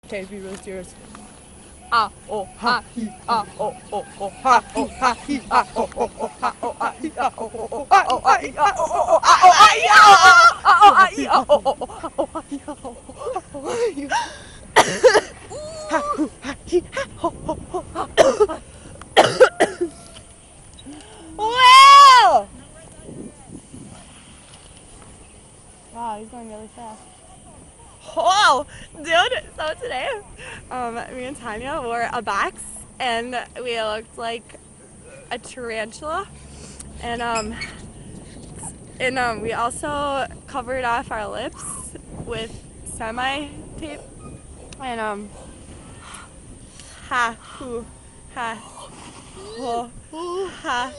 Okay, be really serious. Ah oh ha he ah oh oh oh ha oh ha he ah oh oh oh ha oh ah he ah oh oh oh ah oh ah he ah oh oh oh ah oh ah he ah oh ah he ah oh oh oh ah oh ah he ah oh oh ah he ha oh ha he ha oh oh oh ah oh. Wow! Wow, he's going really fast. Oh, dude! So today, me and Tanya wore a box, and we looked like a tarantula, and we also covered off our lips with semi tape, and ha hoo ha ho ha